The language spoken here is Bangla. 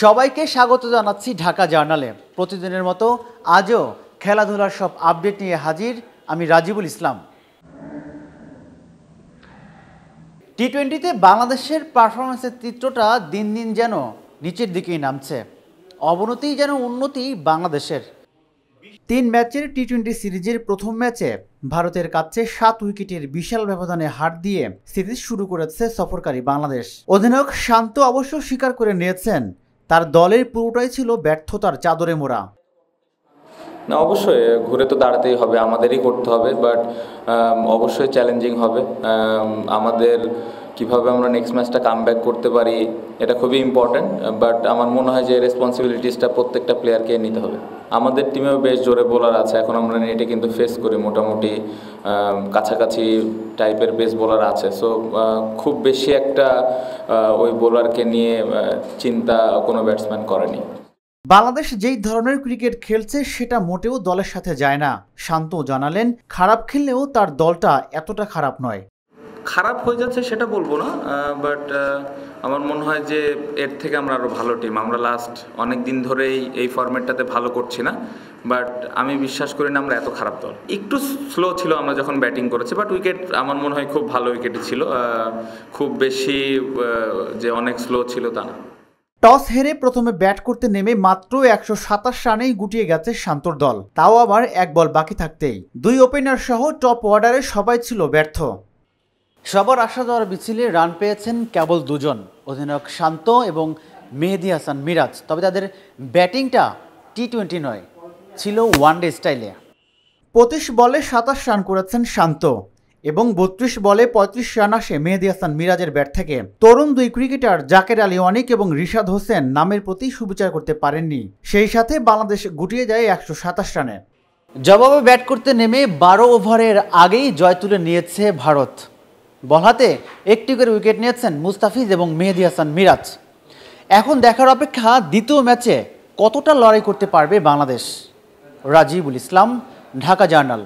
সবাইকে স্বাগত জানাচ্ছি ঢাকা জার্নালে। প্রতিদিনের মতো আজও খেলাধুলার সব আপডেট নিয়ে হাজির আমি রাজিবুল ইসলাম। টি-20তে বাংলাদেশের পারফরমেন্সের চিত্রটা দিন দিন যেন নিচের দিকেই নামছে। অবনতি যেন উন্নতি বাংলাদেশের। 3 ম্যাচের টি-20 সিরিজের প্রথম ম্যাচে ভারতের কাছে 7 উইকেটের বিশাল ব্যবধানে হার দিয়ে সিরিজ শুরু করেছে সফরকারী বাংলাদেশ। অধিনায়ক শান্ত অবশ্য স্বীকার করে নিয়েছেন তার দলের পুরোটাই ছিল ব্যর্থতার চাদরে মোড়া। না, অবশ্যই ঘুরে তো দাঁড়াতেই হবে, আমাদেরই করতে হবে, বাট অবশ্যই চ্যালেঞ্জিং হবে। আমাদের কিভাবে আমরা নেক্সট ম্যাচটা কামব্যাক করতে পারি এটা খুবই ইম্পর্ট্যান্ট, বাট আমার মনে হয় যে রেসপন্সিবিলিটিসটা প্রত্যেকটা প্লেয়ারকে নিতে হবে। আমাদের টিমেও বেশ জোরে বোলার আছে, এখন আমরা নেটে কিন্তু ফেস করি মোটামুটি কাছাকাছি টাইপের পেস বোলার আছে। সো খুব বেশি একটা ওই বোলারকে নিয়ে চিন্তা কোনো ব্যাটসম্যান করেনি। বাংলাদেশ যেই ধরনের ক্রিকেট খেলছে সেটা মোটেও দলের সাথে যায় না। শান্ত জানালেন খারাপ খেললেও তার দলটা এতটা খারাপ নয়। খারাপ হয়ে যাচ্ছে সেটা বলবো না, বাট আমার মনে হয় যে এর থেকে আমরা আরও ভালো টিম। আমরা লাস্ট অনেক দিন ধরেই এই ফরম্যাটটাতে ভালো করছি না, বাট আমি বিশ্বাস করি না আমরা এত খারাপ দল। একটু স্লো ছিল আমরা যখন ব্যাটিং করেছি, বাট উইকেট আমার মনে হয় খুব ভালো উইকেটই ছিল, খুব বেশি যে অনেক স্লো ছিল তা না। টস হেরে প্রথমে ব্যাট করতে নেমে মাত্র 127 রানেই গুটিয়ে গেছে শান্তর দল, তাও আবার এক বল বাকি থাকতেই। 2 ওপেনার সহ টপ অর্ডারে সবাই ছিল ব্যর্থ। সবার আশা দেওয়ার মিছিলে রান পেয়েছেন কেবল দুজন, অধিনায়ক শান্ত এবং মেহেদী হাসান মিরাজ। তবে তাদের ব্যাটিংটা টি-20 নয়, ছিল ওয়ানডে স্টাইলে। 25 বলে 27 রান করেছেন শান্ত এবং 32 বলে 35 রান আসে মেহেদী হাসান মিরাজের ব্যাট থেকে। তরুণ 2 ক্রিকেটার জাকের আলী অনিক এবং রিশাদ হোসেন নামের প্রতি সুবিচার করতে পারেননি। সেই সাথে বাংলাদেশ গুটিয়ে যায় 127 রানে। জবাবে ব্যাট করতে নেমে 12 ওভারের আগেই জয় তুলে নিয়েছে ভারত। বল হাতে একটি করে উইকেট নিয়েছেন মুস্তাফিজ এবং মেহেদী হাসান মিরাজ। এখন দেখার অপেক্ষা দ্বিতীয় ম্যাচে কতটা লড়াই করতে পারবে বাংলাদেশ। রাজিবুল ইসলাম, ঢাকা জার্নাল।